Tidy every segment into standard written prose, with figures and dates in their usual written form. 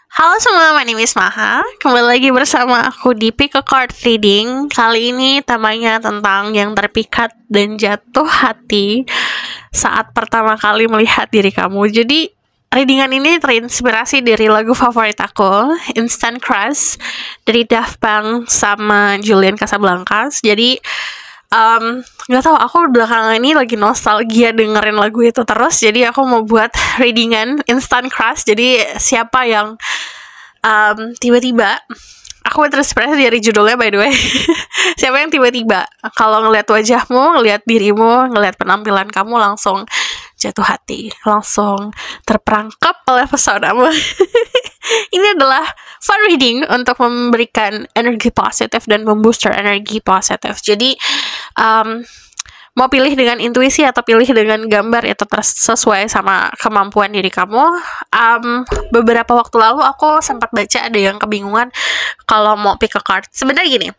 Halo semua, my name is Maha. Kembali lagi bersama aku di Pick a Card Reading. Kali ini temanya tentang yang terpikat dan jatuh hati saat pertama kali melihat diri kamu. Jadi, readingan ini terinspirasi dari lagu favorit aku, Instant Crush, dari Daft Punk sama Julian Casablancas. Jadi, nggak tahu, aku belakangan ini lagi nostalgia dengerin lagu itu terus. Jadi aku mau buat readingan Instant Crush. Jadi siapa yang tiba-tiba, aku terinspirasi dari judulnya by the way. Siapa yang tiba-tiba kalau ngelihat wajahmu, ngelihat dirimu, ngelihat penampilan kamu langsung jatuh hati, langsung terperangkap oleh pesonamu. Ini adalah fun reading untuk memberikan energi positif dan membooster energi positif. Jadi mau pilih dengan intuisi atau pilih dengan gambar, itu sesuai sama kemampuan diri kamu. Beberapa waktu lalu aku sempat baca ada yang kebingungan kalau mau pick a card. Sebenarnya gini,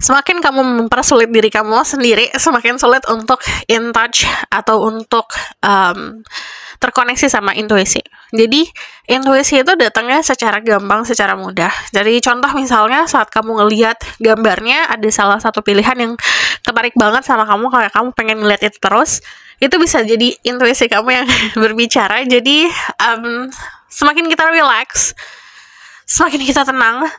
semakin kamu mempersulit diri kamu sendiri, semakin sulit untuk in touch atau untuk terkoneksi sama intuisi. Jadi intuisi itu datangnya secara gampang, secara mudah. Jadi contoh misalnya saat kamu ngelihat gambarnya ada salah satu pilihan yang ketarik banget sama kamu, kayak kamu pengen ngeliat itu terus, itu bisa jadi intuisi kamu yang berbicara. Jadi semakin kita relax, semakin kita tenang,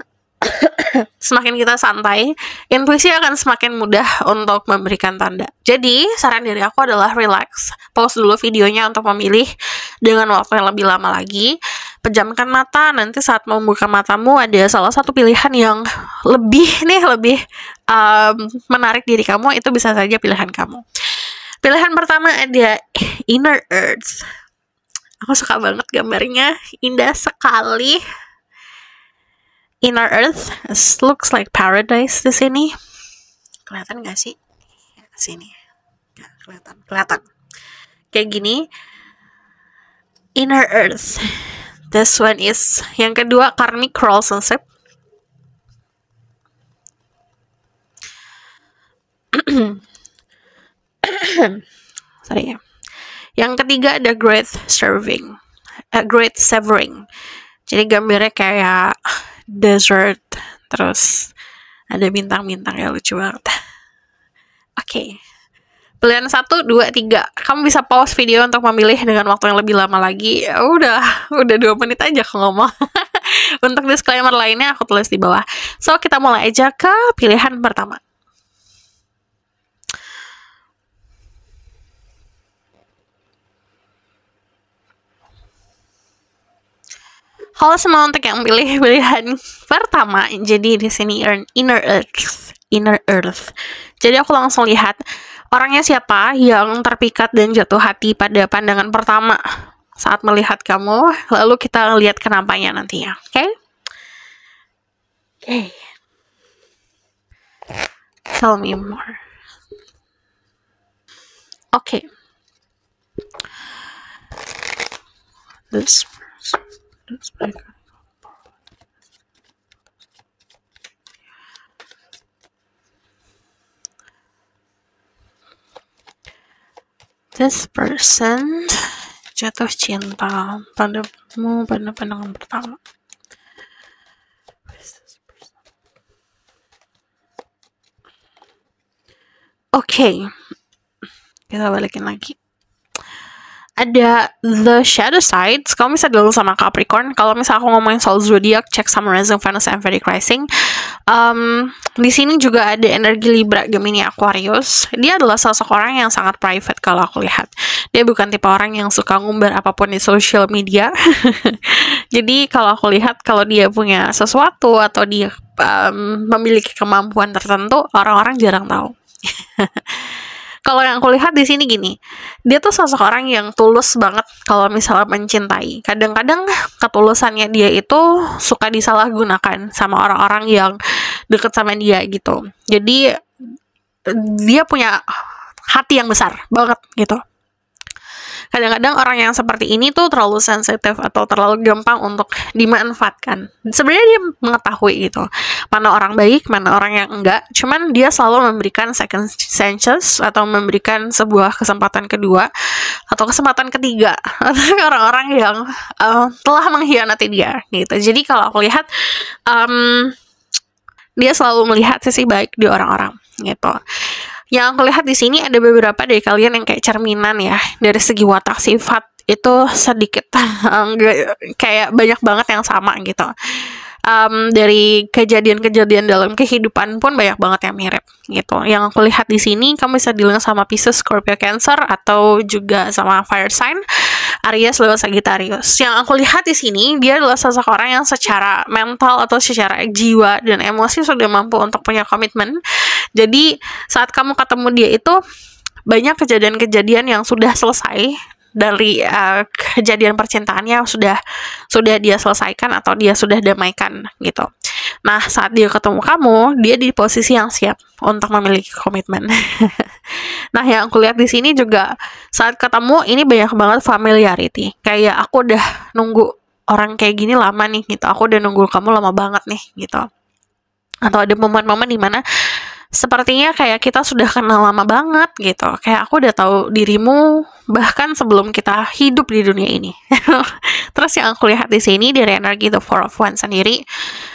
semakin kita santai, intuisi akan semakin mudah untuk memberikan tanda. Jadi, saran dari aku adalah relax. Pause dulu videonya untuk memilih dengan waktu yang lebih lama lagi. Pejamkan mata, nanti saat membuka matamu ada salah satu pilihan yang lebih menarik diri kamu, itu bisa saja pilihan kamu. Pilihan pertama ada Inner Earth. Aku suka banget gambarnya, indah sekali. Inner Earth looks like paradise di sini. Kelihatan nggak sih? Sini. Nggak kelihatan. Kayak gini. Inner Earth. This one is yang kedua, Karmic Relationship. Sorry ya. Yang ketiga ada Great Severing. Jadi gambarnya kayak desert, terus ada bintang-bintang ya, lucu banget. Oke. Pilihan 1, 2, 3. Kamu bisa pause video untuk memilih dengan waktu yang lebih lama lagi. Udah 2 menit aja aku ngomong. Untuk disclaimer lainnya aku tulis di bawah. So, kita mulai aja ke pilihan pertama. Halo semua, untuk yang pilih pilihan pertama, jadi di sini Inner Earth. Jadi aku langsung lihat orangnya siapa yang terpikat dan jatuh hati pada pandangan pertama saat melihat kamu, lalu kita lihat kenapanya nantinya. Oke? Tell me more. Oke. This person jatuh cinta padamu pada pandangan pertama. Oke. Kita balikin lagi. Ada The Shadow Sides. Kamu bisa dulu sama Capricorn. Kalau misalnya aku ngomongin soal zodiak, cek sama Rising, Venus, and Vedic Rising. Di sini juga ada energi Libra, Gemini, Aquarius. Dia adalah sosok orang yang sangat private kalau aku lihat. Dia bukan tipe orang yang suka ngumbar apapun di social media. Jadi kalau aku lihat, kalau dia punya sesuatu atau dia memiliki kemampuan tertentu, orang-orang jarang tahu. Kalau yang aku lihat di sini gini, dia tuh sosok orang yang tulus banget kalau misalnya mencintai. Kadang-kadang ketulusannya dia itu suka disalahgunakan sama orang-orang yang deket sama dia gitu. Jadi dia punya hati yang besar banget gitu. Kadang-kadang orang yang seperti ini tuh terlalu sensitif atau terlalu gampang untuk dimanfaatkan. Sebenarnya dia mengetahui gitu, mana orang baik, mana orang yang enggak. Cuman dia selalu memberikan second chances atau memberikan sebuah kesempatan kedua atau kesempatan ketiga untuk orang-orang yang telah mengkhianati dia gitu. Jadi kalau aku lihat dia selalu melihat sisi baik di orang-orang gitu. Yang aku lihat di sini ada beberapa dari kalian yang kayak cerminan ya, dari segi watak sifat itu sedikit kayak banyak banget yang sama gitu. Dari kejadian-kejadian dalam kehidupan pun banyak banget yang mirip gitu. Yang aku lihat di sini kamu bisa dealing sama Pisces, Scorpio, Cancer, atau juga sama fire sign Aries, Leo, Sagittarius. Yang aku lihat di sini dia adalah sosok orang yang secara mental atau secara jiwa dan emosi sudah mampu untuk punya komitmen. Jadi saat kamu ketemu dia itu banyak kejadian-kejadian yang sudah selesai dari kejadian percintaannya sudah dia selesaikan atau dia sudah damaikan gitu. Nah, saat dia ketemu kamu, dia di posisi yang siap untuk memiliki komitmen. Nah, yang aku lihat di sini juga saat ketemu ini banyak banget familiarity. Kayak aku udah nunggu orang kayak gini lama nih gitu. Aku udah nunggu kamu lama banget nih gitu. Atau ada momen-momen dimana sepertinya kayak kita sudah kenal lama banget gitu. Kayak aku udah tahu dirimu bahkan sebelum kita hidup di dunia ini. Terus yang aku lihat di sini dari energi The Four of Wands sendiri,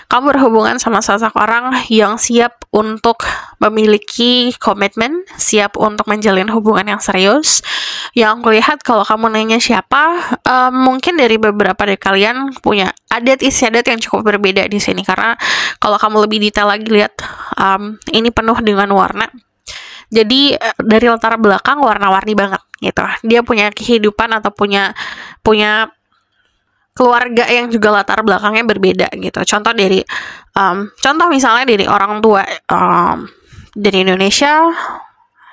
kamu berhubungan sama sosok orang yang siap untuk memiliki komitmen, siap untuk menjalin hubungan yang serius. Yang aku lihat kalau kamu nanya siapa, mungkin dari beberapa dari kalian punya adat istiadat yang cukup berbeda di sini, karena kalau kamu lebih detail lagi lihat, ini penuh dengan warna. Jadi dari latar belakang warna-warni banget gitu. Dia punya kehidupan atau punya keluarga yang juga latar belakangnya berbeda gitu. Contoh misalnya dari orang tua dari Indonesia,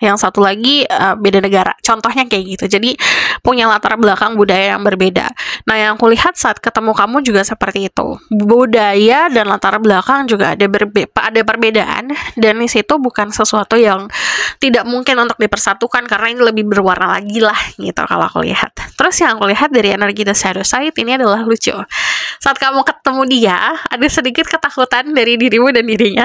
yang satu lagi beda negara. Contohnya kayak gitu. Jadi punya latar belakang budaya yang berbeda. Nah, yang aku lihat saat ketemu kamu juga seperti itu. Budaya dan latar belakang juga ada perbedaan, dan di situ bukan sesuatu yang tidak mungkin untuk dipersatukan karena ini lebih berwarna lagi lah gitu kalau aku lihat. Terus yang aku lihat dari energi The Shadow Side ini adalah lucu. Saat kamu ketemu dia, ada sedikit ketakutan dari dirimu dan dirinya.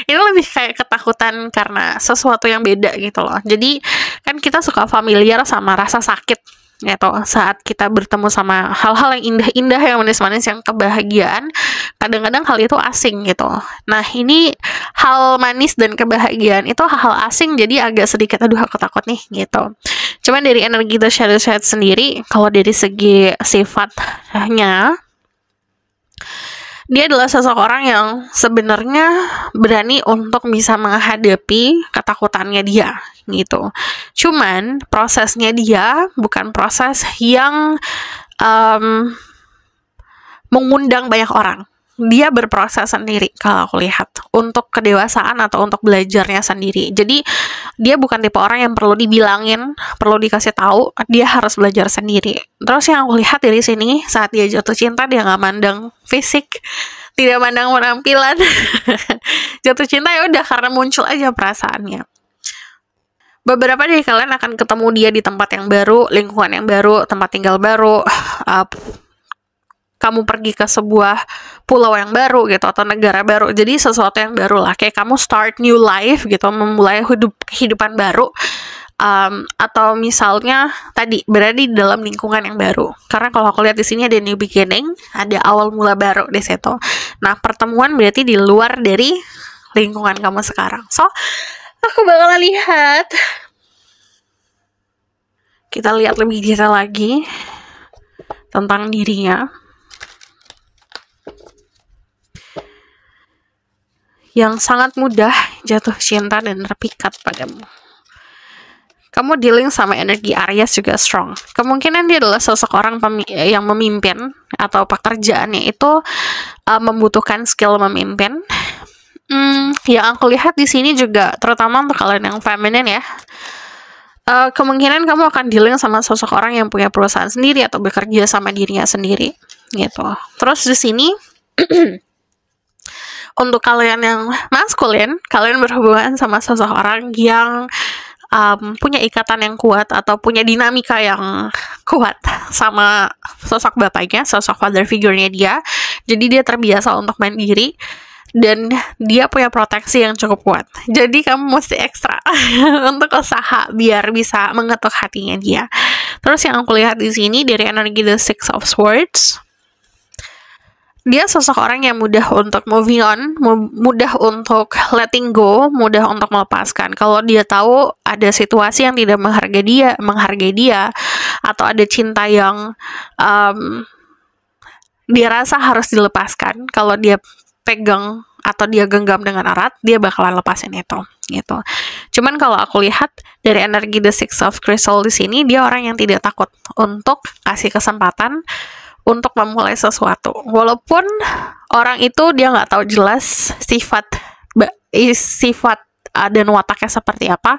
Ini lebih kayak ketakutan karena sesuatu yang beda gitu loh. Jadi kan kita suka familiar sama rasa sakit gitu saat kita bertemu sama hal-hal yang indah-indah, yang manis-manis, yang kebahagiaan. Kadang-kadang hal itu asing gitu. Nah, ini hal manis dan kebahagiaan itu hal asing, jadi agak sedikit aduh aku takut nih gitu. Cuman dari energi The Shadow Side sendiri, kalau dari segi sifatnya, dia adalah seseorang yang sebenarnya berani untuk bisa menghadapi ketakutannya dia gitu. Cuman prosesnya dia bukan proses yang mengundang banyak orang. Dia berproses sendiri kalau aku lihat untuk kedewasaan atau untuk belajarnya sendiri. Jadi dia bukan tipe orang yang perlu dibilangin, perlu dikasih tahu, dia harus belajar sendiri. Terus yang aku lihat dari sini, saat dia jatuh cinta dia nggak mandang fisik, tidak mandang penampilan. Jatuh cinta ya udah karena muncul aja perasaannya. Beberapa dari kalian akan ketemu dia di tempat yang baru, lingkungan yang baru, tempat tinggal baru. Kamu pergi ke sebuah pulau yang baru gitu atau negara baru, jadi sesuatu yang baru lah, kayak kamu start new life gitu, memulai kehidupan baru, atau misalnya tadi berada di dalam lingkungan yang baru, karena kalau aku lihat di sini ada new beginning, ada awal mula baru di situ. Nah, pertemuan berarti di luar dari lingkungan kamu sekarang. So aku bakal lihat, kita lihat lebih detail lagi tentang dirinya yang sangat mudah jatuh cinta dan terpikat padamu. Kamu dealing sama energi Aries juga strong. Kemungkinan dia adalah seseorang yang memimpin atau pekerjaannya itu membutuhkan skill memimpin. Yang aku lihat di sini juga, terutama untuk kalian yang feminin ya, kemungkinan kamu akan dealing sama sosok orang yang punya perusahaan sendiri atau bekerja sama dirinya sendiri gitu. Terus di sini untuk kalian yang maskulin, kalian berhubungan sama sosok orang yang punya ikatan yang kuat atau punya dinamika yang kuat sama sosok bapaknya, sosok father figure-nya dia. Jadi dia terbiasa untuk mandiri dan dia punya proteksi yang cukup kuat. Jadi kamu mesti ekstra untuk usaha biar bisa mengetuk hatinya dia. Terus yang aku lihat di sini dari energi The Six of Swords, dia sosok orang yang mudah untuk moving on, mudah untuk letting go, mudah untuk melepaskan. Kalau dia tahu ada situasi yang tidak menghargai dia, atau ada cinta yang dia rasa harus dilepaskan, kalau dia pegang atau dia genggam dengan erat, dia bakalan lepasin itu, gitu. Cuman kalau aku lihat dari energi The Six of Crystal di sini, dia orang yang tidak takut untuk kasih kesempatan untuk memulai sesuatu, walaupun orang itu dia nggak tahu jelas sifat dan wataknya seperti apa,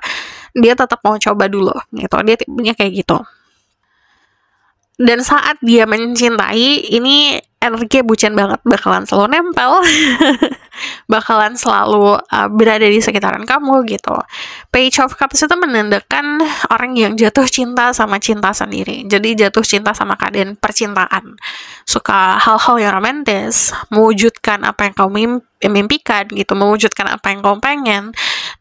dia tetap mau coba dulu, gitu. Dia tipenya kayak gitu. Dan saat dia mencintai, ini energi bucin banget, bakalan selalu nempel, bakalan selalu berada di sekitaran kamu, gitu. Page of Cups itu menandakan orang yang jatuh cinta sama cinta sendiri. Jadi jatuh cinta sama keadaan percintaan, suka hal-hal yang romantis, mewujudkan apa yang kamu mimpikan, gitu, mewujudkan apa yang kamu pengen.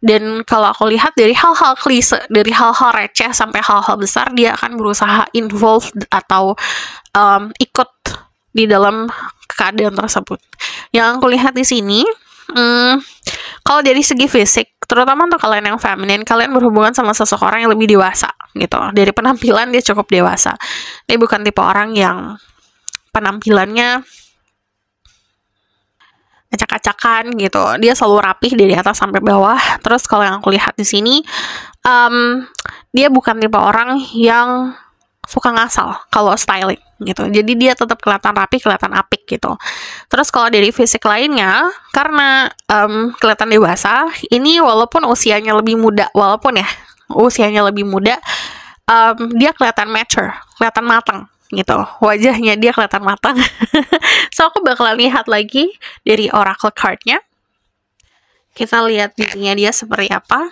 Dan kalau aku lihat dari hal-hal klise, dari hal-hal receh sampai hal-hal besar, dia akan berusaha involved atau ikut di dalam keadaan tersebut. Yang aku lihat di sini, kalau dari segi fisik, terutama untuk kalian yang feminin, kalian berhubungan sama seseorang yang lebih dewasa, gitu. Dari penampilan dia cukup dewasa. Dia bukan tipe orang yang penampilannya acak-acakan, gitu. Dia selalu rapih dari atas sampai bawah. Terus kalau yang aku lihat di sini, dia bukan tipe orang yang suka ngasal kalau styling, gitu. Jadi dia tetap kelihatan rapi, kelihatan apik, gitu. Terus kalau dari fisik lainnya, karena kelihatan dewasa, ini walaupun usianya lebih muda, dia kelihatan mature, kelihatan matang, gitu. Wajahnya dia kelihatan matang. So aku bakalan lihat lagi dari oracle card-nya. Kita lihat dirinya dia seperti apa.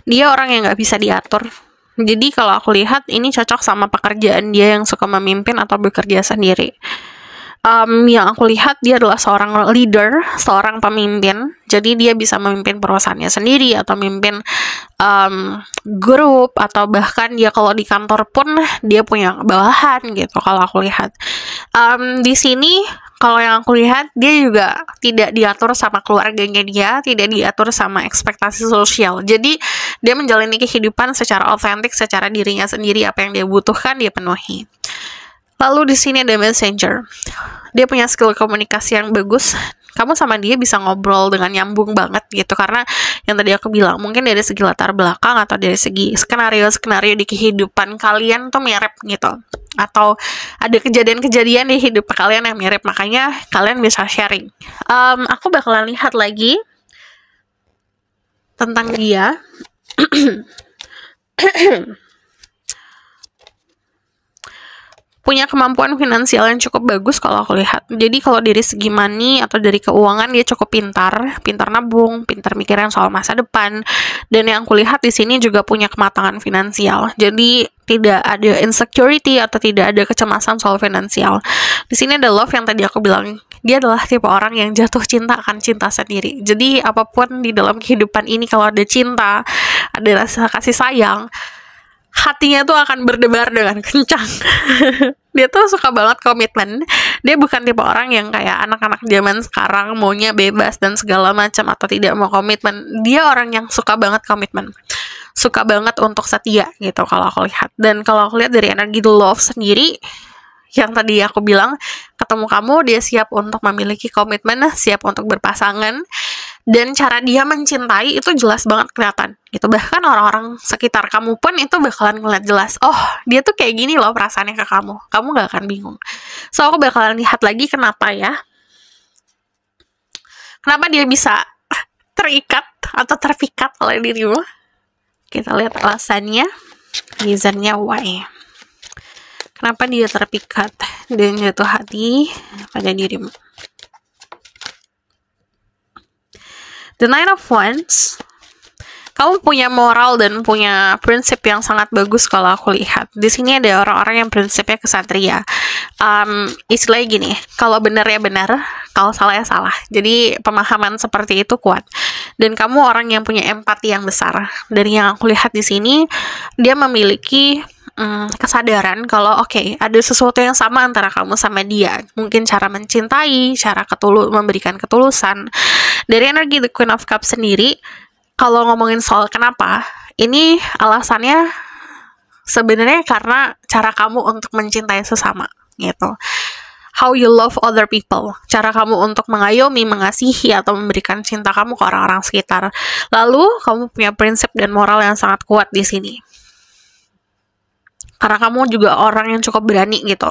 Dia orang yang nggak bisa diatur. Jadi kalau aku lihat ini cocok sama pekerjaan dia yang suka memimpin atau bekerja sendiri. Yang aku lihat dia adalah seorang leader, seorang pemimpin. Jadi dia bisa memimpin perusahaannya sendiri atau memimpin grup, atau bahkan dia kalau di kantor pun dia punya bawahan, gitu. Kalau aku lihat di sini, kalau yang aku lihat dia juga tidak diatur sama keluarganya dia, tidak diatur sama ekspektasi sosial. Jadi dia menjalani kehidupan secara otentik, secara dirinya sendiri, apa yang dia butuhkan dia penuhi. Lalu di sini ada messenger. Dia punya skill komunikasi yang bagus. Kamu sama dia bisa ngobrol dengan nyambung banget, gitu. Karena yang tadi aku bilang, mungkin dari segi latar belakang atau dari segi skenario-skenario di kehidupan kalian tuh mirip, gitu. Atau ada kejadian-kejadian di hidup kalian yang mirip, makanya kalian bisa sharing. Aku bakalan lihat lagi tentang dia. Punya kemampuan finansial yang cukup bagus kalau aku lihat. Jadi kalau dari segi money atau dari keuangan dia cukup pintar nabung, pintar mikirin soal masa depan. Dan yang aku lihat di sini juga punya kematangan finansial. Jadi tidak ada insecurity atau tidak ada kecemasan soal finansial. Di sini ada love yang tadi aku bilang. Dia adalah tipe orang yang jatuh cinta akan cinta sendiri. Jadi apapun di dalam kehidupan ini, kalau ada cinta, ada rasa kasih sayang, hatinya tuh akan berdebar dengan kencang. Dia tuh suka banget komitmen. Dia bukan tipe orang yang kayak anak-anak zaman sekarang maunya bebas dan segala macam atau tidak mau komitmen. Dia orang yang suka banget komitmen, suka banget untuk setia, gitu kalau aku lihat. Dan kalau aku lihat dari energi the love sendiri, yang tadi aku bilang, ketemu kamu dia siap untuk memiliki komitmen, siap untuk berpasangan. Dan cara dia mencintai itu jelas banget kelihatan, gitu. Bahkan orang-orang sekitar kamu pun itu bakalan ngeliat jelas, oh dia tuh kayak gini loh perasaannya ke kamu gak akan bingung. So aku bakalan lihat lagi kenapa dia bisa terikat atau terpikat oleh dirimu. Kita lihat alasannya, reasonnya why. Kenapa dia terpikat dan jatuh hati pada dirimu? The Nine of Wands. Kamu punya moral dan punya prinsip yang sangat bagus kalau aku lihat. Di sini ada orang-orang yang prinsipnya kesatria. Istilahnya gini, kalau benar ya benar, kalau salah ya salah. Jadi pemahaman seperti itu kuat. Dan kamu orang yang punya empati yang besar. Dari yang aku lihat di sini, dia memiliki kesadaran kalau oke, ada sesuatu yang sama antara kamu sama dia. Mungkin cara mencintai, cara memberikan ketulusan. Dari energi The Queen of Cups sendiri, kalau ngomongin soal kenapa, ini alasannya sebenarnya karena cara kamu untuk mencintai sesama, gitu. How you love other people, cara kamu untuk mengayomi, mengasihi, atau memberikan cinta kamu ke orang-orang sekitar. Lalu, kamu punya prinsip dan moral yang sangat kuat di sini. Karena kamu juga orang yang cukup berani, gitu.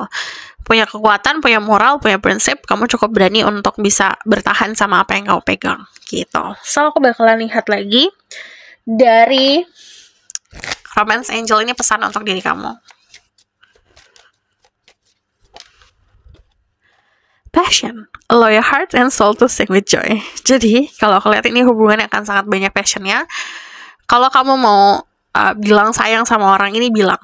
Punya kekuatan, punya moral, punya prinsip, kamu cukup berani untuk bisa bertahan sama apa yang kamu pegang, gitu. So, aku bakalan lihat lagi dari Romance Angel ini pesan untuk diri kamu. Passion, allow your heart and soul to sing with joy. Jadi, kalau aku lihat ini hubungannya akan sangat banyak passionnya. Kalau kamu mau bilang sayang sama orang ini, bilang.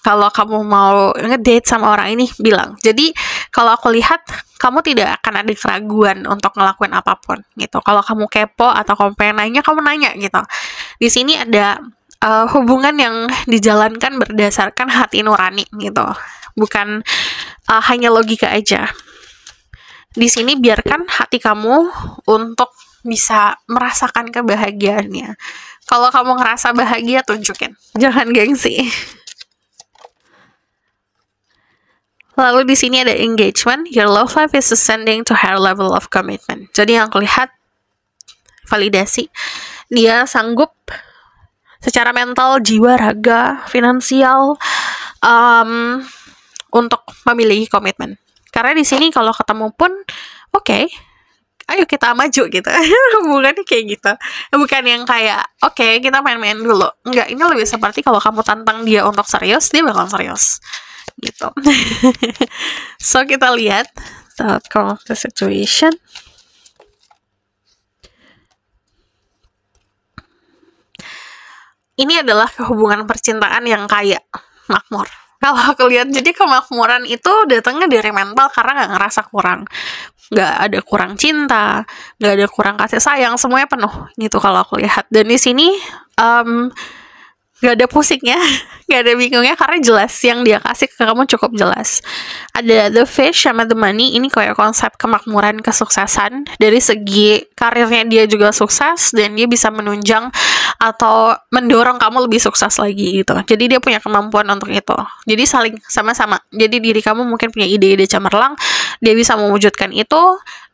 Kalau kamu mau ngedate sama orang ini, bilang. Jadi, kalau aku lihat, kamu tidak akan ada keraguan untuk ngelakuin apapun, gitu. Kalau kamu kepo atau kamu pengen nanya, kamu nanya, gitu. Di sini ada hubungan yang dijalankan berdasarkan hati nurani, gitu. Bukan hanya logika aja. Di sini biarkan hati kamu untuk bisa merasakan kebahagiaannya. Kalau kamu ngerasa bahagia, tunjukin. Jangan gengsi. Lalu di sini ada engagement. Your love life is ascending to higher level of commitment. Jadi yang aku lihat, validasi. Dia sanggup secara mental, jiwa, raga, finansial untuk memiliki komitmen. Karena di sini kalau ketemu pun, oke, ayo kita maju gitu. Hubungannya kayak gitu. Bukan yang kayak, oke, kita main-main dulu. Enggak, ini lebih seperti kalau kamu tantang dia untuk serius, dia bakal serius. Gitu. So, kita lihat the outcome of the situation. Ini adalah hubungan percintaan yang kaya, makmur. Kalau aku lihat, jadi kemakmuran itu datangnya dari mental karena nggak ngerasa kurang. Nggak ada kurang cinta, nggak ada kurang kasih sayang, semuanya penuh gitu kalau aku lihat. Dan di sini nggak ada pusingnya, nggak ada bingungnya karena jelas yang dia kasih ke kamu cukup jelas. Ada the fish sama the money, ini kayak konsep kemakmuran, kesuksesan. Dari segi karirnya dia juga sukses dan dia bisa menunjang atau mendorong kamu lebih sukses lagi gitu. Jadi dia punya kemampuan untuk itu. Jadi saling sama-sama. Jadi diri kamu mungkin punya ide-ide cemerlang, dia bisa mewujudkan itu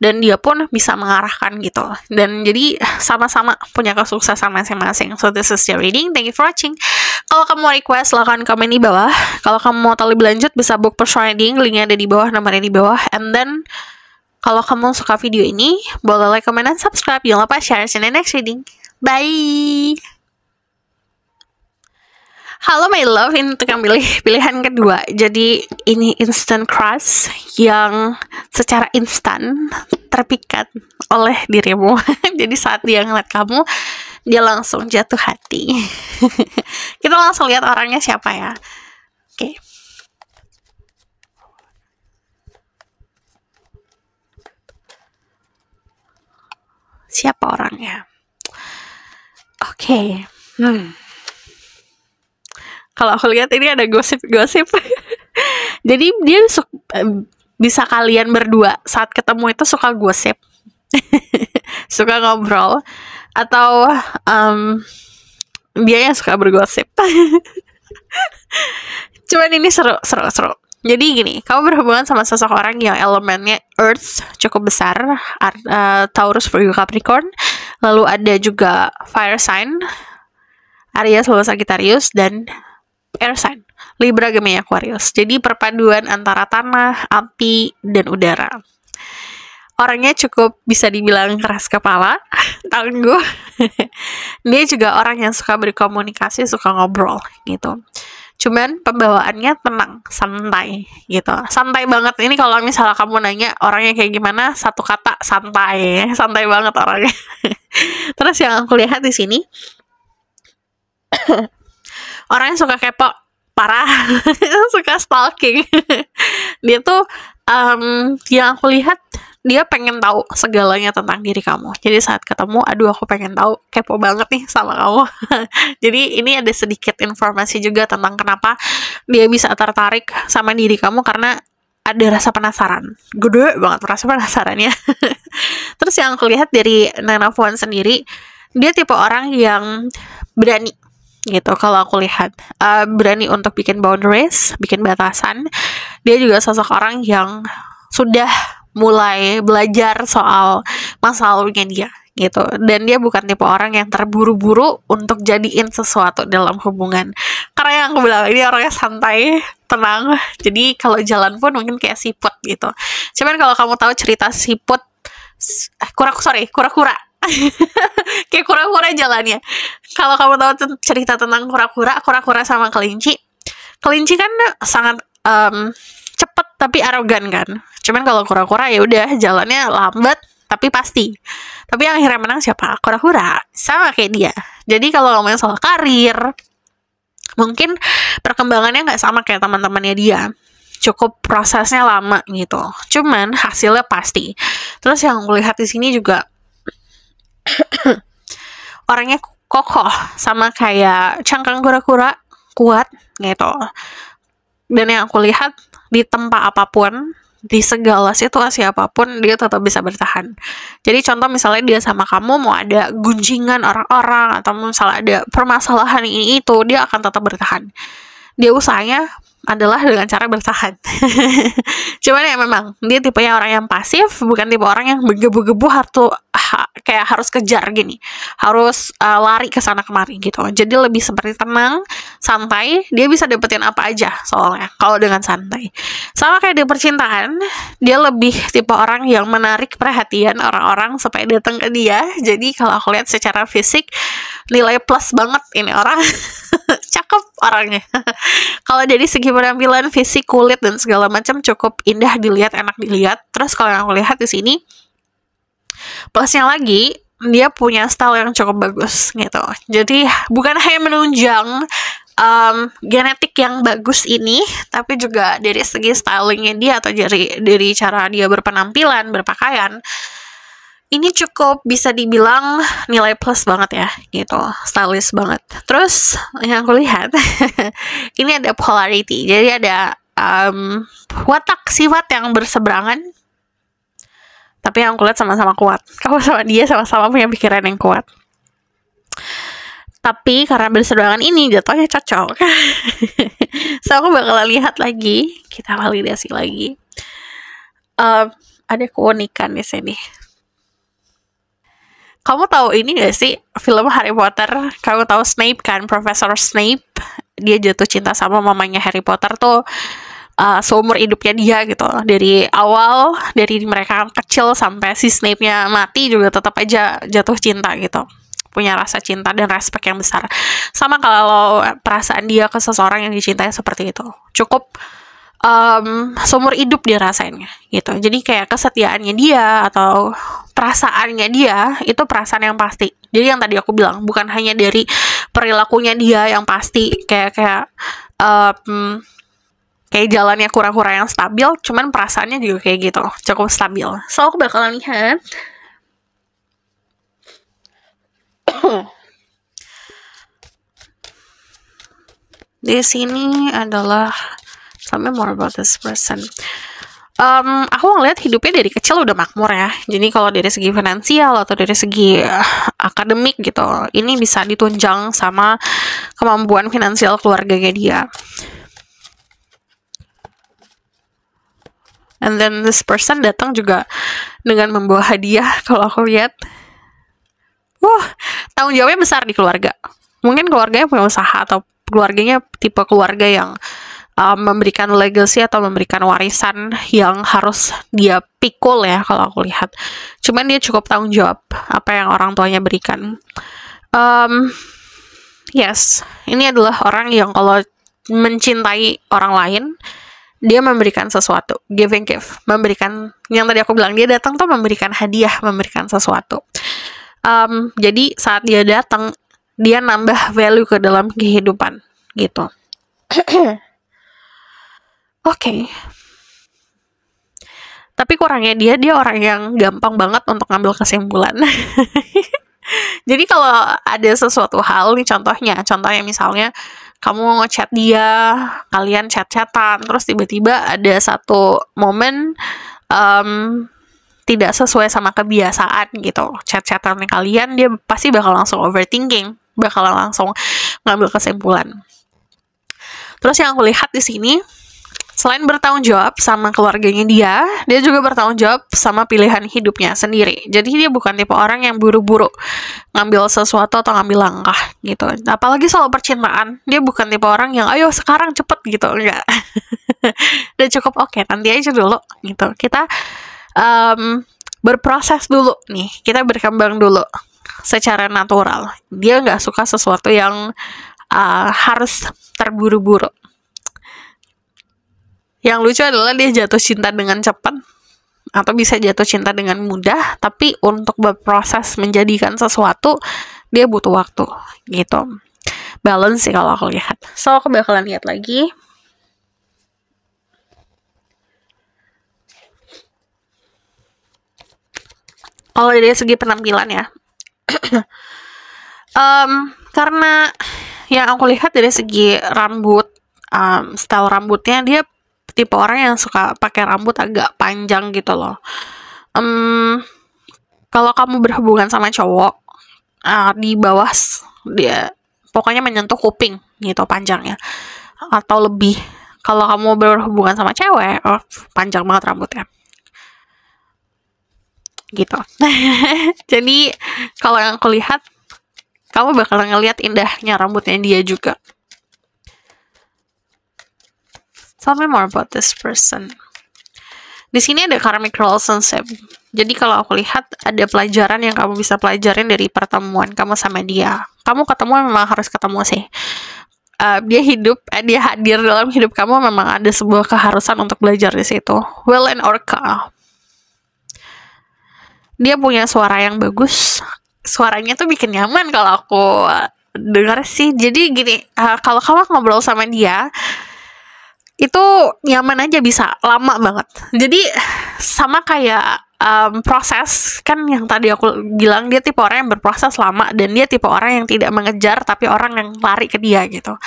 dan dia pun bisa mengarahkan gitu. Dan jadi sama-sama punya kesuksesan masing-masing. So this is your reading. Thank you for watching. Kalau kamu mau request, silahkan komen di bawah. Kalau kamu mau tahu lebih lanjut, bisa book personal reading. Linknya ada di bawah, nomornya di bawah. And then, kalau kamu suka video ini, boleh like, comment, dan subscribe. Jangan lupa share. See you in the next reading. Bye! Halo my love, ini untuk yang pilihan kedua. Jadi ini instant crush yang secara instan terpikat oleh dirimu. Jadi saat dia ngeliat kamu, dia langsung jatuh hati. Kita langsung lihat orangnya siapa ya. Oke. Siapa orangnya? Oke. Kalau aku lihat ini ada gosip-gosip. Jadi dia bisa kalian berdua saat ketemu itu suka gosip. Suka ngobrol. Atau dia yang suka bergosip. Cuman ini seru. Jadi gini, kamu berhubungan sama seseorang yang elemennya Earth cukup besar, Taurus, Virgo, Capricorn. Lalu ada juga Fire sign, Aries, Leo, Sagittarius, dan Air sign, Libra, Gemini, Aquarius. Jadi perpaduan antara tanah, api, dan udara. Orangnya cukup bisa dibilang keras kepala, tangguh. Dia juga orang yang suka berkomunikasi, suka ngobrol gitu. cuman pembawaannya tenang, santai gitu. Santai banget. Ini kalau misalnya kamu nanya orangnya kayak gimana, satu kata santai. Santai banget orangnya. Terus yang aku lihat di sini orangnya suka kepo parah. Suka stalking. Dia tuh yang aku lihat dia pengen tahu segalanya tentang diri kamu. Jadi saat ketemu, aduh aku pengen tahu, kepo banget nih sama kamu. Jadi ini ada sedikit informasi juga tentang kenapa dia bisa tertarik sama diri kamu, karena ada rasa penasaran. Gede banget rasa penasarannya. Terus yang aku lihat dari Nana Vuan sendiri, dia tipe orang yang berani gitu. Kalau aku lihat berani untuk bikin boundaries, bikin batasan. Dia juga sosok orang yang sudah mulai belajar soal masa lalunya dia gitu, dan dia bukan tipe orang yang terburu-buru untuk jadiin sesuatu dalam hubungan, karena yang aku bilang ini orangnya santai, tenang. Jadi kalau jalan pun mungkin kayak siput gitu. Cuman kalau kamu tahu cerita siput, kura-kura kayak kura-kura jalannya. Kalau kamu tahu cerita tentang kura-kura sama kelinci kan sangat cepet tapi arogan kan. Cuman kalau kura-kura ya udah jalannya lambat tapi pasti. Tapi yang akhirnya menang siapa? Kura-kura. Sama kayak dia. Jadi kalau ngomongin soal karir, mungkin perkembangannya nggak sama kayak teman-temannya dia. Cukup prosesnya lama gitu. Cuman hasilnya pasti. Terus yang aku lihat di sini juga orangnya kokoh, sama kayak cangkang kura-kura, kuat gitu. Dan yang aku lihat di tempat apapun, di segala situasi apapun, dia tetap bisa bertahan. Jadi contoh misalnya dia sama kamu mau ada gunjingan orang-orang, atau misalnya ada permasalahan ini itu, dia akan tetap bertahan. Dia usahanya adalah dengan cara bertahan. Cuman ya memang dia tipenya orang yang pasif, bukan tipe orang yang menggebu-gebu kayak harus kejar gini, harus lari ke sana kemari gitu. Jadi lebih seperti tenang, santai, dia bisa dapetin apa aja soalnya kalau dengan santai. Sama kayak di percintaan, dia lebih tipe orang yang menarik perhatian orang-orang supaya datang ke dia. Jadi kalau aku lihat secara fisik, nilai plus banget ini orang. Cakep orangnya. Kalau dari segi penampilan, fisik, kulit dan segala macam cukup indah dilihat, enak dilihat. Terus kalau yang aku lihat di sini, plusnya lagi, dia punya style yang cukup bagus gitu. Jadi bukan hanya menunjang genetik yang bagus ini, tapi juga dari segi stylingnya dia, atau dari cara dia berpenampilan, berpakaian, ini cukup bisa dibilang nilai plus banget ya gitu, stylish banget. Terus yang aku lihat ini ada polarity, jadi ada watak sifat yang berseberangan, tapi yang aku lihat sama-sama kuat. Kamu sama dia sama-sama punya pikiran yang kuat, tapi karena berseberangan ini jatuhnya cocok. So aku bakalan lihat lagi, kita validasi lagi. Ada keunikan di sini. Kamu tahu ini gak sih, film Harry Potter? Kamu tahu Snape kan, Profesor Snape? Dia jatuh cinta sama mamanya Harry Potter tuh seumur hidupnya dia gitu. Dari awal, dari mereka kecil sampai si Snape-nya mati juga tetap aja jatuh cinta gitu. Punya rasa cinta dan respect yang besar. Sama kalau perasaan dia ke seseorang yang dicintai seperti itu. Cukup seumur hidup dia rasainnya gitu. Jadi kayak kesetiaannya dia atau perasaannya dia itu perasaan yang pasti. Jadi yang tadi aku bilang, bukan hanya dari perilakunya dia yang pasti, kayak jalannya kura-kura yang stabil, cuman perasaannya juga kayak gitu, cukup stabil. So aku bakalan lihat. Di sini adalah tell me more about this person. Aku ngeliat hidupnya dari kecil udah makmur ya. Jadi kalau dari segi finansial atau dari segi akademik gitu, ini bisa ditunjang sama kemampuan finansial keluarganya dia. And then this person datang juga dengan membawa hadiah. Kalau aku lihat, tanggung jawabnya besar di keluarga. Mungkin keluarganya punya usaha, atau keluarganya tipe keluarga yang memberikan legacy atau memberikan warisan yang harus dia pikul ya kalau aku lihat. Cuman dia cukup tanggung jawab apa yang orang tuanya berikan. Yes, ini adalah orang yang kalau mencintai orang lain, dia memberikan sesuatu, giving gift, memberikan, yang tadi aku bilang dia datang tuh memberikan hadiah, memberikan sesuatu. Jadi saat dia datang, dia nambah value ke dalam kehidupan gitu. Oke. Tapi kurangnya dia orang yang gampang banget untuk ngambil kesimpulan. Jadi kalau ada sesuatu hal nih, contohnya misalnya kamu ngechat dia, kalian chat-chatan, terus tiba-tiba ada satu momen tidak sesuai sama kebiasaan gitu, chat-chatan kalian, dia pasti bakal langsung overthinking, bakal langsung ngambil kesimpulan. Terus yang aku lihat di sini, selain bertanggung jawab sama keluarganya dia juga bertanggung jawab sama pilihan hidupnya sendiri. Jadi dia bukan tipe orang yang buru-buru ngambil sesuatu atau ngambil langkah gitu. Apalagi soal percintaan, dia bukan tipe orang yang ayo sekarang cepet gitu, enggak. Udah cukup, oke, nanti aja dulu gitu. Kita berproses dulu nih, kita berkembang dulu secara natural. Dia nggak suka sesuatu yang harus terburu-buru. Yang lucu adalah dia jatuh cinta dengan cepat atau bisa jatuh cinta dengan mudah, tapi untuk berproses menjadikan sesuatu dia butuh waktu gitu. Balance sih kalau aku lihat. So aku bakalan lihat lagi. Kalau dari segi penampilan ya, karena yang aku lihat dari segi rambut, style rambutnya, dia tipe orang yang suka pakai rambut agak panjang gitu loh. Kalau kamu berhubungan sama cowok, di bawah dia pokoknya menyentuh kuping gitu panjangnya atau lebih. Kalau kamu berhubungan sama cewek, panjang banget rambutnya gitu. Jadi kalau yang aku lihat, kamu bakal ngelihat indahnya rambutnya dia juga. Tell me more about this person. Di sini ada karmic relationship. Jadi kalau aku lihat ada pelajaran yang kamu bisa pelajarin dari pertemuan kamu sama dia. Kamu ketemu memang harus ketemu sih. Dia hadir dalam hidup kamu, memang ada sebuah keharusan untuk belajar di situ. Will and Orca. Dia punya suara yang bagus. Suaranya tuh bikin nyaman kalau aku dengar sih. Jadi gini, kalau kamu ngobrol sama dia, itu nyaman aja, bisa lama banget. Jadi sama kayak proses kan yang tadi aku bilang, dia tipe orang yang berproses lama, dan dia tipe orang yang tidak mengejar tapi orang yang lari ke dia gitu.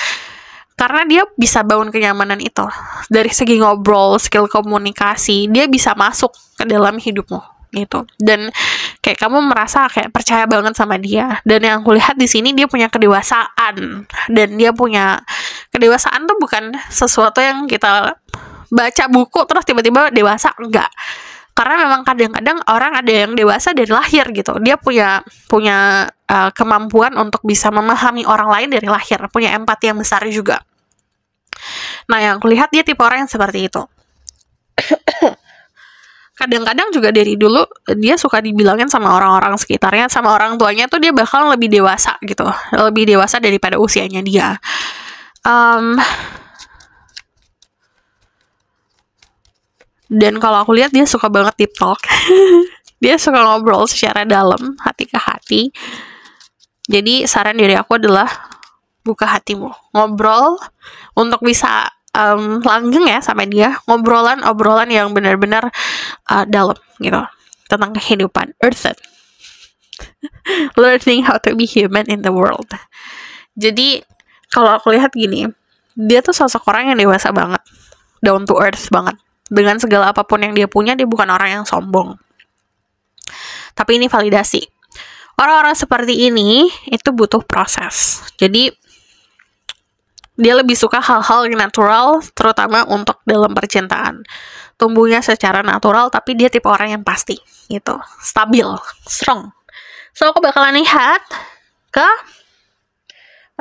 Karena dia bisa bangun kenyamanan itu dari segi ngobrol, skill komunikasi, dia bisa masuk ke dalam hidupmu gitu. Dan kayak kamu merasa kayak percaya banget sama dia. Dan yang aku lihat di sini, dia punya kedewasaan, dan dia punya kedewasaan tuh bukan sesuatu yang kita baca buku terus tiba-tiba dewasa, enggak. Karena memang kadang-kadang orang ada yang dewasa dari lahir gitu. Dia punya kemampuan untuk bisa memahami orang lain dari lahir, punya empati yang besar juga. Nah, yang aku lihat dia tipe orang yang seperti itu. Kadang-kadang juga dari dulu dia suka dibilangin sama orang-orang sekitarnya, sama orang tuanya tuh dia bakal lebih dewasa gitu, lebih dewasa daripada usianya dia. Dan kalau aku lihat dia suka banget deep talk. Dia suka ngobrol secara dalam, hati ke hati. Jadi saran dari aku adalah buka hatimu, ngobrol untuk bisa langgeng ya sama dia, obrolan yang benar-benar dalam gitu tentang kehidupan, earthen. Learning how to be human in the world. Jadi kalau aku lihat gini, dia tuh sosok orang yang dewasa banget, down to earth banget. Dengan segala apapun yang dia punya, dia bukan orang yang sombong. Tapi ini validasi. Orang-orang seperti ini itu butuh proses. Jadi dia lebih suka hal-hal yang natural, terutama untuk dalam percintaan. Tumbuhnya secara natural, tapi dia tipe orang yang pasti gitu, stabil, strong. So aku bakalan lihat ke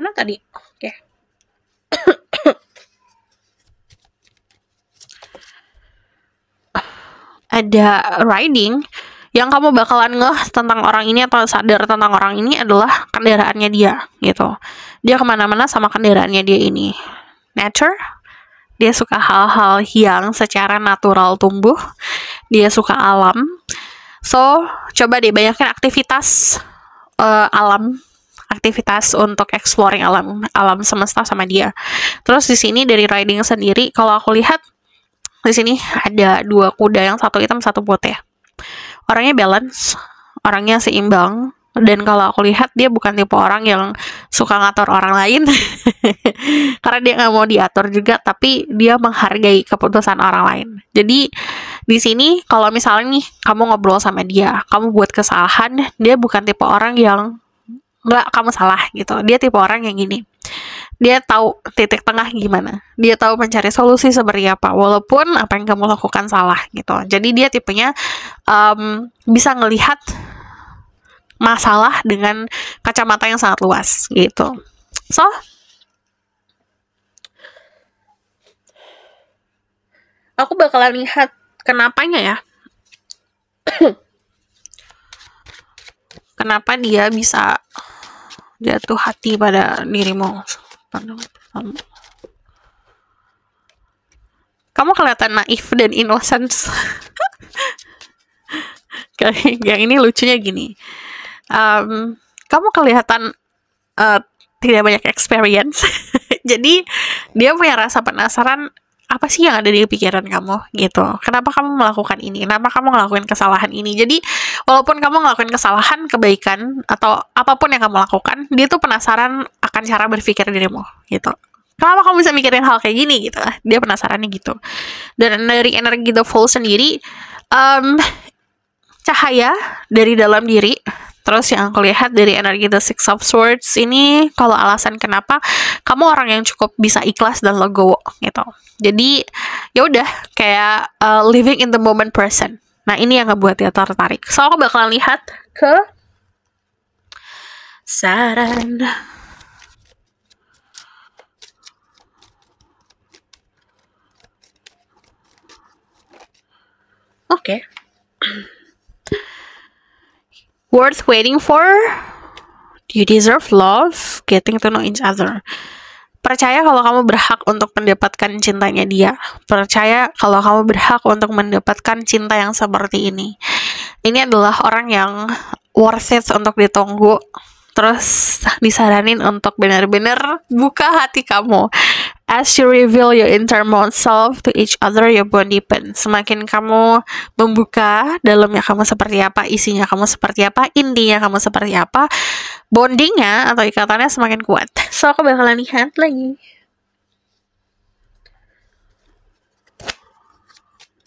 mana tadi? Oke. Ada riding. Yang kamu bakalan ngeh tentang orang ini atau sadar tentang orang ini adalah kendaraannya dia gitu. Dia kemana-mana sama kendaraannya dia ini. nature. Dia suka hal-hal yang secara natural tumbuh. Dia suka alam. So, coba deh banyakin aktivitas alam, aktivitas untuk exploring alam semesta sama dia. Terus di sini dari riding sendiri, kalau aku lihat di sini ada 2 kuda, yang satu hitam satu putih. Orangnya balance, orangnya seimbang. Dan kalau aku lihat dia bukan tipe orang yang suka ngatur orang lain karena dia nggak mau diatur juga, tapi dia menghargai keputusan orang lain. Jadi di sini kalau misalnya nih kamu ngobrol sama dia, kamu buat kesalahan, dia bukan tipe orang yang nggak kamu salah gitu. Dia tipe orang yang gini, dia tahu titik tengah gimana, dia tahu mencari solusi seperti apa walaupun apa yang kamu lakukan salah gitu. Jadi dia tipenya bisa ngelihat masalah dengan kacamata yang sangat luas gitu. So, aku bakalan lihat kenapanya ya. Kenapa dia bisa jatuh hati pada dirimu. Kamu kelihatan naif dan innocent. Yang ini lucunya gini. Kamu kelihatan tidak banyak experience. Jadi dia punya rasa penasaran, apa sih yang ada di pikiran kamu gitu. Kenapa kamu melakukan ini? Kenapa kamu ngelakuin kesalahan ini? Jadi walaupun kamu ngelakuin kesalahan, kebaikan, atau apapun yang kamu lakukan, dia tuh penasaran akan cara berpikir dirimu gitu. Kenapa kamu bisa mikirin hal kayak gini gitu? Dia penasarannya gitu. Dan dari energi The Fool sendiri, cahaya dari dalam diri. Terus yang aku lihat dari energi The Six of Swords ini, kalau alasan kenapa, kamu orang yang cukup bisa ikhlas dan legowo gitu. Jadi ya udah kayak living in the moment person. Nah ini yang ngebuat dia tertarik. So aku bakalan lihat ke saran. Oke. Worth waiting for, you deserve love, getting to know each other. Percaya kalau kamu berhak untuk mendapatkan cintanya dia. Percaya kalau kamu berhak untuk mendapatkan cinta yang seperti ini. Ini adalah orang yang worth it untuk ditunggu. Terus disaranin untuk benar-benar buka hati kamu. As you reveal your innermost self to each other, your bond deepen. Semakin kamu membuka dalamnya kamu seperti apa, isinya kamu seperti apa, intinya kamu seperti apa, bondingnya atau ikatannya semakin kuat. So aku bakalan lihat lagi.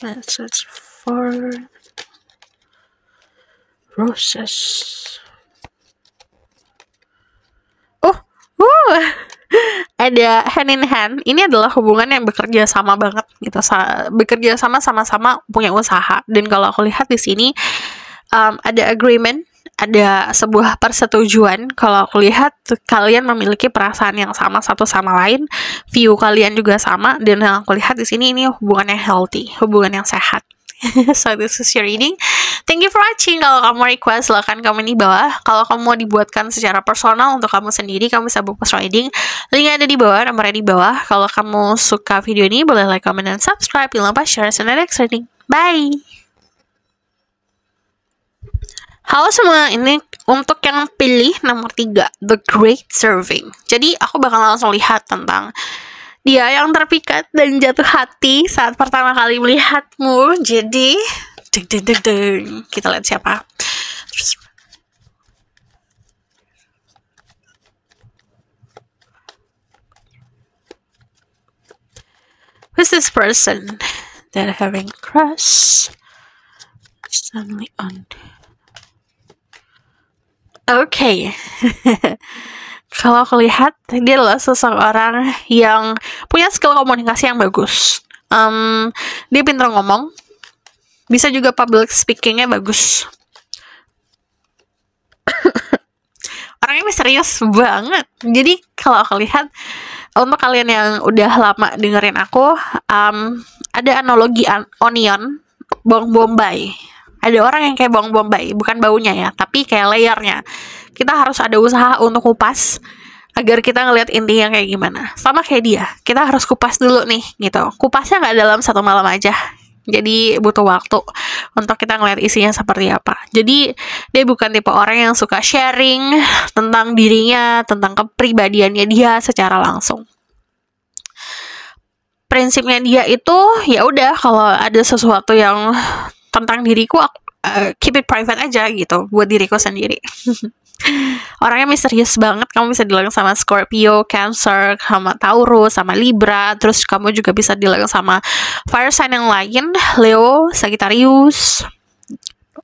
Message for roses. Ada hand in hand. Ini adalah hubungan yang bekerja sama banget gitu. Bekerja sama-sama punya usaha. Dan kalau aku lihat di sini ada agreement, ada sebuah persetujuan. Kalau aku lihat kalian memiliki perasaan yang sama satu sama lain, view kalian juga sama. Dan yang aku lihat di sini ini hubungan yang healthy, hubungan yang sehat. So this is your reading. Thank you for watching. Kalau kamu request, silahkan komen di bawah. Kalau kamu mau dibuatkan secara personal untuk kamu sendiri, kamu bisa book reading. Linknya ada di bawah, nomornya di bawah. Kalau kamu suka video ini, boleh like, comment, dan subscribe. Jangan lupa share. See you next reading. Bye. Halo semua, ini untuk yang pilih nomor 3, The Great Serving. Jadi aku bakal langsung lihat tentang dia yang terpikat dan jatuh hati saat pertama kali melihatmu. Jadi kita lihat siapa. Who's this person that having crush suddenly on? Okay. Kalau aku lihat, dia adalah seseorang yang punya skill komunikasi yang bagus. Dia pintar ngomong, bisa juga public speakingnya bagus. Orangnya misterius banget. Jadi kalau aku lihat, untuk kalian yang udah lama dengerin aku, ada analogi onion, bawang bombay. Ada orang yang kayak bawang bombay, bukan baunya ya, tapi kayak layernya. Kita harus ada usaha untuk kupas agar kita ngelihat intinya kayak gimana. Sama kayak dia, kita harus kupas dulu nih gitu. Kupasnya nggak dalam satu malam aja, jadi butuh waktu untuk kita ngeliat isinya seperti apa. Jadi dia bukan tipe orang yang suka sharing tentang dirinya, tentang kepribadiannya dia secara langsung. Prinsipnya dia itu ya udah, kalau ada sesuatu yang tentang diriku, aku keep it private aja gitu buat diriku sendiri. Orangnya misterius banget. Kamu bisa dibilang sama Scorpio, Cancer, sama Taurus, sama Libra. Terus kamu juga bisa dibilang sama fire sign yang lain, Leo, Sagittarius,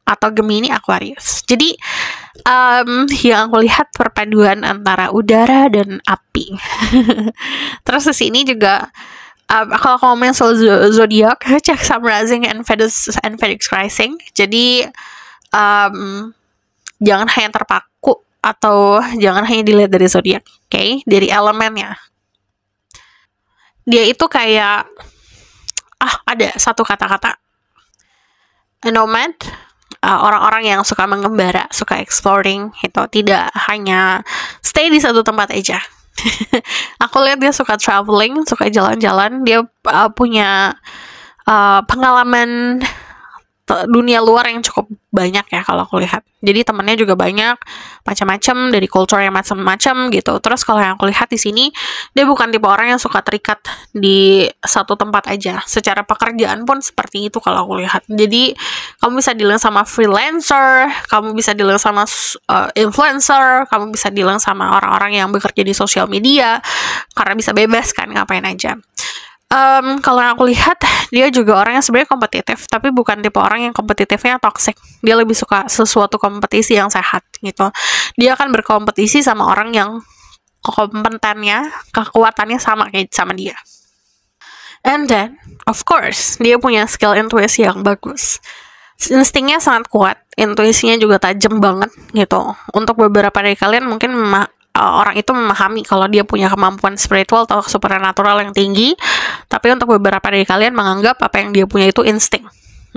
atau Gemini, Aquarius. Jadi yang aku lihat perpaduan antara udara dan api. Terus di sini juga kalau ngomongin soal zodiak, cek Sun Rising and Venus Rising. Jadi jangan hanya terpaku atau jangan hanya dilihat dari zodiak, okay? Dari elemennya. Dia itu kayak ada satu kata-kata, nomad, orang-orang yang suka mengembara, suka exploring, itu tidak hanya stay di satu tempat aja. Aku lihat dia suka traveling, suka jalan-jalan. Dia punya pengalaman dunia luar yang cukup banyak ya kalau aku lihat. Jadi temennya juga banyak, macam-macam, dari culture yang macam-macam gitu. Terus kalau yang aku lihat di sini, dia bukan tipe orang yang suka terikat di satu tempat aja. Secara pekerjaan pun seperti itu kalau aku lihat. Jadi kamu bisa dealing sama freelancer, kamu bisa dealing sama influencer, kamu bisa dealing sama orang-orang yang bekerja di sosial media, karena bisa bebas kan ngapain aja. Kalau yang aku lihat, dia juga orang yang sebenarnya kompetitif, tapi bukan tipe orang yang kompetitifnya toxic. Dia lebih suka sesuatu kompetisi yang sehat gitu. Dia akan berkompetisi sama orang yang kompetennya, kekuatannya sama kayak sama dia. And then, of course, dia punya skill intuisi yang bagus. Instingnya sangat kuat, intuisinya juga tajam banget gitu. Untuk beberapa dari kalian mungkin orang itu memahami kalau dia punya kemampuan spiritual atau supernatural yang tinggi, tapi untuk beberapa dari kalian menganggap apa yang dia punya itu insting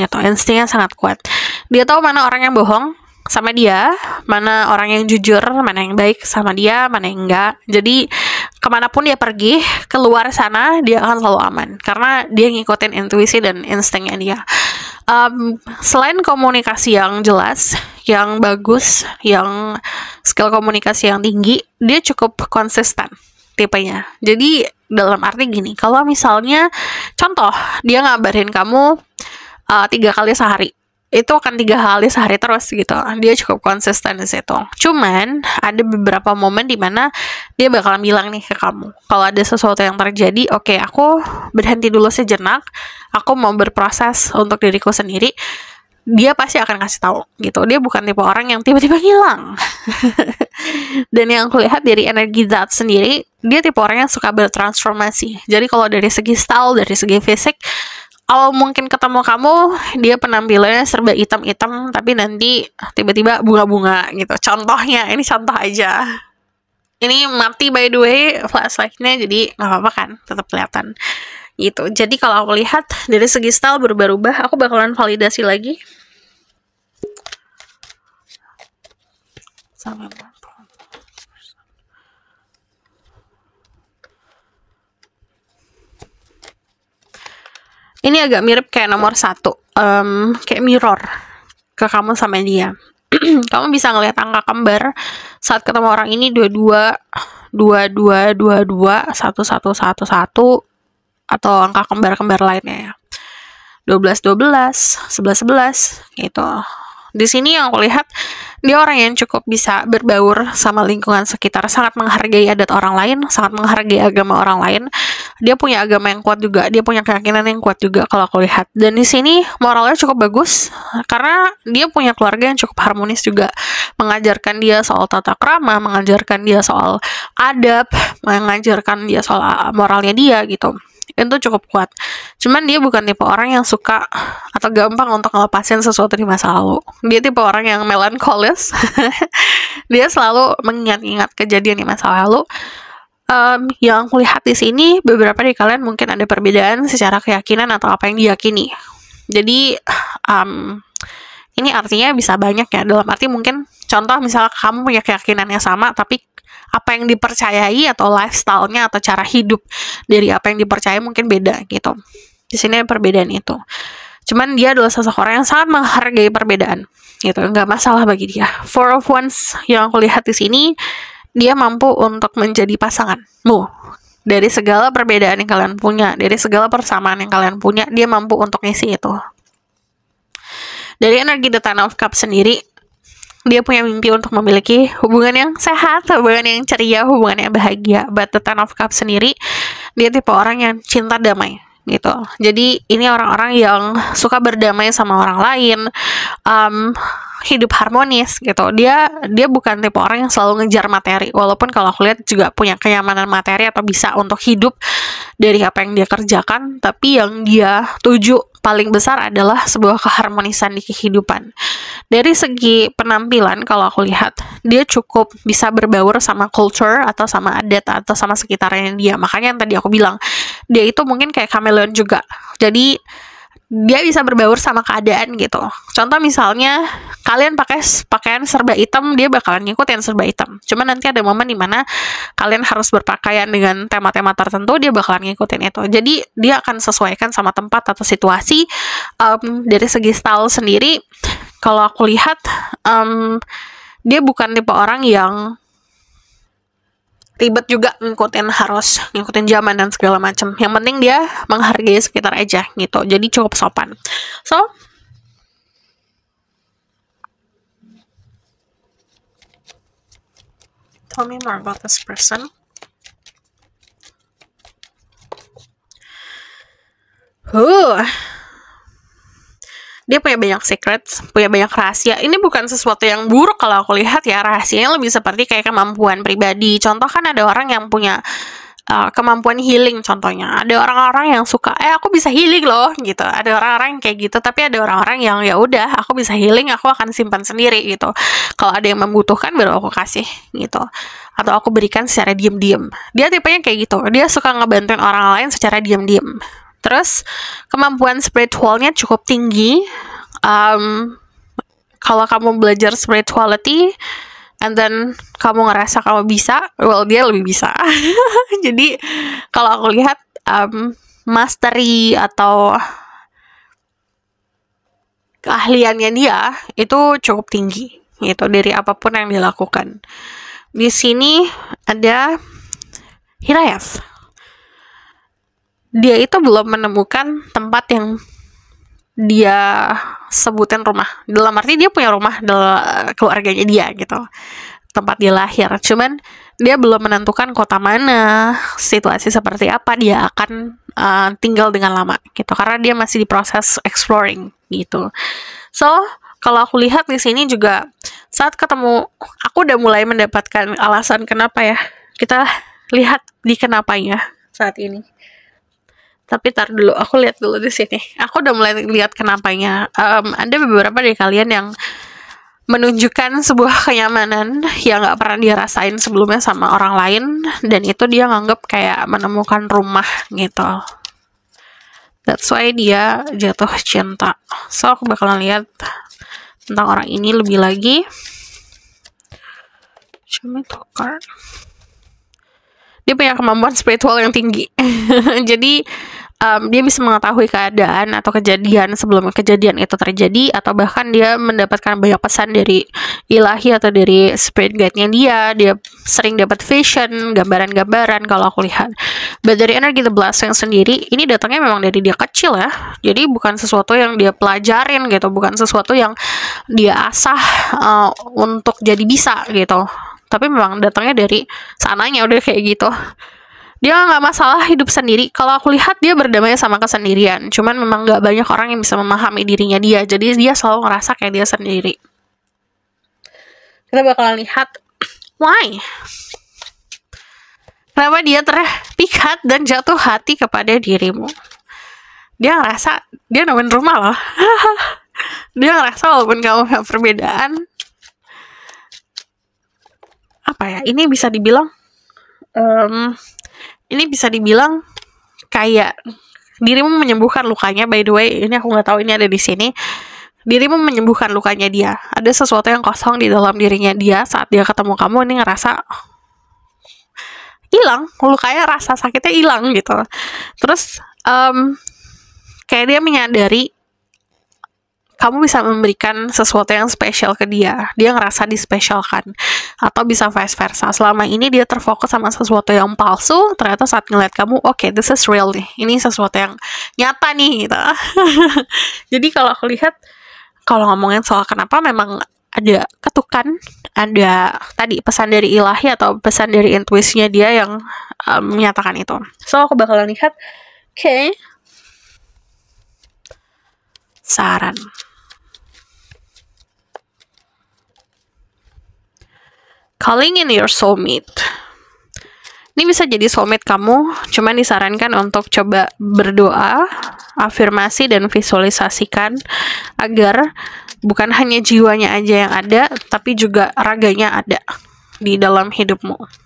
gitu. Instingnya sangat kuat. Dia tahu mana orang yang bohong sama dia, mana orang yang jujur, mana yang baik sama dia, mana yang enggak. Jadi kemanapun dia pergi, keluar sana, dia akan selalu aman karena dia ngikutin intuisi dan instingnya dia. Selain komunikasi yang jelas, yang bagus, yang skill komunikasi yang tinggi, dia cukup konsisten tipenya. Jadi dalam arti gini, kalau misalnya contoh dia ngabarin kamu 3 kali sehari, itu akan 3 kali sehari terus gitu. Dia cukup konsisten di situ. Cuman ada beberapa momen dimana dia bakalan bilang nih ke kamu, kalau ada sesuatu yang terjadi, oke, aku berhenti dulu sejenak, aku mau berproses untuk diriku sendiri. Dia pasti akan kasih tahu gitu. Dia bukan tipe orang yang tiba-tiba hilang. Dan yang aku lihat dari energi zat sendiri, dia tipe orang yang suka bertransformasi. Jadi kalau dari segi style, dari segi fisik, kalau mungkin ketemu kamu, dia penampilannya serba hitam-hitam, tapi nanti tiba-tiba bunga-bunga gitu. Contohnya, ini contoh aja. Ini mati by the way flashlightnya, jadi nggak apa-apa kan, tetap kelihatan gitu. Jadi kalau aku lihat dari segi style berubah-ubah, aku bakalan validasi lagi. Sama ini agak mirip kayak nomor 1, kayak mirror ke kamu sama dia. Kamu bisa ngelihat angka kembar saat ketemu orang ini, 22, 22, 22, 1111, atau angka kembar-kembar lainnya ya. 12, 12, 11, 11 gitu. Di sini yang aku lihat, dia orang yang cukup bisa berbaur sama lingkungan sekitar, sangat menghargai adat orang lain, sangat menghargai agama orang lain. Dia punya agama yang kuat juga, dia punya keyakinan yang kuat juga kalau aku lihat. Dan di sini moralnya cukup bagus karena dia punya keluarga yang cukup harmonis juga, mengajarkan dia soal tata krama, mengajarkan dia soal adab, mengajarkan dia soal moralnya dia gitu. Itu cukup kuat. Cuman dia bukan tipe orang yang suka atau gampang untuk ngelepasin sesuatu di masa lalu. Dia tipe orang yang melankolis. Dia selalu mengingat-ingat kejadian di masa lalu. Yang aku lihat di sini, beberapa dari kalian mungkin ada perbedaan secara keyakinan atau apa yang diyakini. Jadi ini artinya bisa banyak ya. Dalam arti mungkin contoh misalnya kamu punya keyakinan yang sama, tapi apa yang dipercayai atau lifestyle-nya atau cara hidup dari apa yang dipercaya mungkin beda gitu. Di sini ada perbedaan itu. Cuman dia adalah seseorang yang sangat menghargai perbedaan gitu, nggak masalah bagi dia. Four of Wands yang aku lihat di sini, dia mampu untuk menjadi pasanganmu. Dari segala perbedaan yang kalian punya, dari segala persamaan yang kalian punya, dia mampu untuk ngisi itu. Dari energi The Ten of Cups sendiri, dia punya mimpi untuk memiliki hubungan yang sehat, hubungan yang ceria, hubungan yang bahagia. But The Ten of Cups sendiri, dia tipe orang yang cinta damai gitu. Jadi ini orang-orang yang suka berdamai sama orang lain, hidup harmonis gitu. Dia bukan tipe orang yang selalu ngejar materi, walaupun kalau aku lihat juga punya kenyamanan materi atau bisa untuk hidup dari apa yang dia kerjakan, tapi yang dia tuju paling besar adalah sebuah keharmonisan di kehidupan. Dari segi penampilan, kalau aku lihat, dia cukup bisa berbaur sama culture atau sama adat atau sama sekitarnya dia. Makanya yang tadi aku bilang, dia itu mungkin kayak chameleon juga. Jadi dia bisa berbaur sama keadaan gitu. Contoh misalnya kalian pakai pakaian serba hitam, dia bakalan ngikutin serba hitam. Cuma nanti ada momen dimana kalian harus berpakaian dengan tema-tema tertentu, dia bakalan ngikutin itu. Jadi dia akan sesuaikan sama tempat atau situasi. Dari segi style sendiri, kalau aku lihat, dia bukan tipe orang yang ribet juga harus ngikutin zaman dan segala macam. Yang penting dia menghargai sekitar aja gitu. Jadi cukup sopan. So, tell me more about this person. Dia punya banyak secrets, punya banyak rahasia. Ini bukan sesuatu yang buruk kalau aku lihat ya. Rahasianya lebih seperti kayak kemampuan pribadi. Contoh kan ada orang yang punya kemampuan healing contohnya. Ada orang-orang yang suka, aku bisa healing loh gitu. Ada orang-orang yang kayak gitu. Tapi ada orang-orang yang ya udah, aku bisa healing, aku akan simpan sendiri gitu. Kalau ada yang membutuhkan baru aku kasih gitu. Atau aku berikan secara diem-diem. Dia tipenya kayak gitu. Dia suka ngebantuin orang lain secara diem-diem. Terus kemampuan spiritualnya cukup tinggi. Kalau kamu belajar spirituality and then kamu ngerasa kamu bisa, well dia lebih bisa. Jadi kalau aku lihat mastery atau keahliannya dia itu cukup tinggi gitu dari apapun yang dilakukan. Di sini ada Hiraeth. Dia itu belum menemukan tempat yang dia sebutin rumah. Dalam arti dia punya rumah keluarganya dia gitu, tempat dia lahir. Cuman dia belum menentukan kota mana, situasi seperti apa dia akan tinggal dengan lama gitu. Karena dia masih di proses exploring gitu. So, kalau aku lihat di sini juga saat ketemu, aku udah mulai mendapatkan alasan kenapa ya. Kita lihat di kenapanya saat ini. Tapi tar dulu, aku lihat dulu di sini. Aku udah mulai lihat kenapanya. Ada beberapa dari kalian yang menunjukkan sebuah kenyamanan yang nggak pernah dia rasain sebelumnya sama orang lain, dan itu dia nganggep kayak menemukan rumah gitu. That's why dia jatuh cinta. So aku bakalan lihat tentang orang ini lebih lagi. Show me the card. Dia punya kemampuan spiritual yang tinggi. Jadi dia bisa mengetahui keadaan atau kejadian sebelum kejadian itu terjadi, atau bahkan dia mendapatkan banyak pesan dari ilahi atau dari spirit guide-nya dia. Dia sering dapat vision, gambaran-gambaran kalau aku lihat. But dari energi The Blessing sendiri, ini datangnya memang dari dia kecil ya. Jadi bukan sesuatu yang dia pelajarin gitu, bukan sesuatu yang dia asah untuk jadi bisa gitu. Tapi memang datangnya dari sananya udah kayak gitu. Dia nggak masalah hidup sendiri. Kalau aku lihat dia berdamai sama kesendirian. Cuman memang nggak banyak orang yang bisa memahami dirinya dia. Jadi dia selalu ngerasa kayak dia sendiri. Kita bakalan lihat why. Kenapa dia terpikat dan jatuh hati kepada dirimu. Dia ngerasa dia nemuin rumah loh. Dia ngerasa walaupun kamu punya perbedaan, apa ya, ini bisa dibilang kayak dirimu menyembuhkan lukanya. By the way, ini aku nggak tahu ini ada di sini. Dirimu menyembuhkan lukanya dia. Ada sesuatu yang kosong di dalam dirinya dia saat dia ketemu kamu. Ini ngerasa hilang, lukanya, rasa sakitnya hilang gitu. Terus kayak dia menyadari kamu bisa memberikan sesuatu yang spesial ke dia ngerasa dispesialkan, atau bisa vice versa. Selama ini dia terfokus sama sesuatu yang palsu, ternyata saat ngeliat kamu, oke, this is real nih, ini sesuatu yang nyata nih gitu. Jadi kalau aku lihat, kalau ngomongin soal kenapa, memang ada ketukan, ada tadi pesan dari ilahi atau pesan dari intuisinya dia yang menyatakan itu. So aku bakalan lihat, oke, saran. Calling in your soulmate. Ini bisa jadi soulmate kamu, cuman disarankan untuk coba berdoa, afirmasi, dan visualisasikan agar bukan hanya jiwanya aja yang ada, tapi juga raganya ada di dalam hidupmu.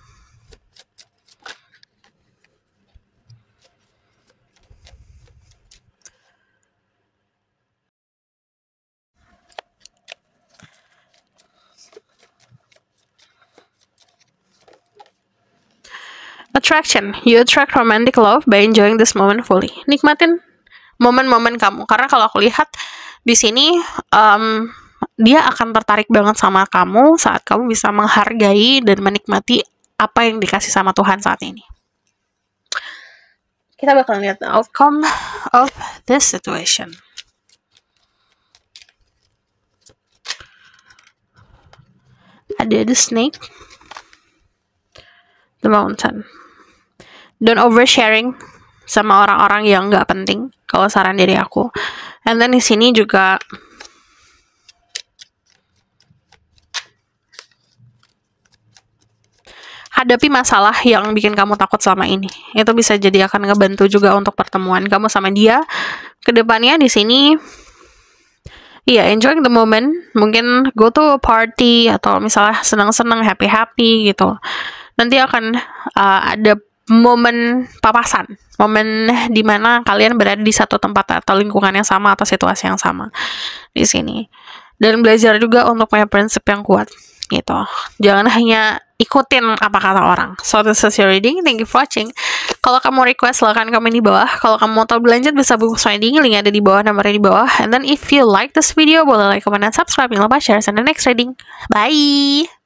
Attraction. You attract romantic love by enjoying this moment fully. Nikmatin momen-momen kamu. Karena kalau aku lihat di sini, dia akan tertarik banget sama kamu saat kamu bisa menghargai dan menikmati apa yang dikasih sama Tuhan saat ini. Kita bakal lihat the outcome of this situation. Ada the snake, the mountain. Don't oversharing sama orang-orang yang nggak penting, kalau saran dari aku. And then di sini juga hadapi masalah yang bikin kamu takut selama ini. Itu bisa jadi akan ngebantu juga untuk pertemuan kamu sama dia ke depannya. Di sini, enjoying the moment. Mungkin go to a party, atau misalnya senang-senang, happy-happy gitu. Nanti akan ada momen papasan, momen dimana kalian berada di satu tempat atau lingkungan yang sama atau situasi yang sama di sini. Dan belajar juga untuk punya prinsip yang kuat gitu. Jangan hanya ikutin apa kata orang. So this is your reading. Thank you for watching. Kalau kamu request, silahkan komen di bawah. Kalau kamu mau tahu berlanjut, bisa buku reading, link ada di bawah, nomornya di bawah. And then if you like this video, boleh like, comment, dan subscribe. Jangan lupa share. See you in the next reading. Bye.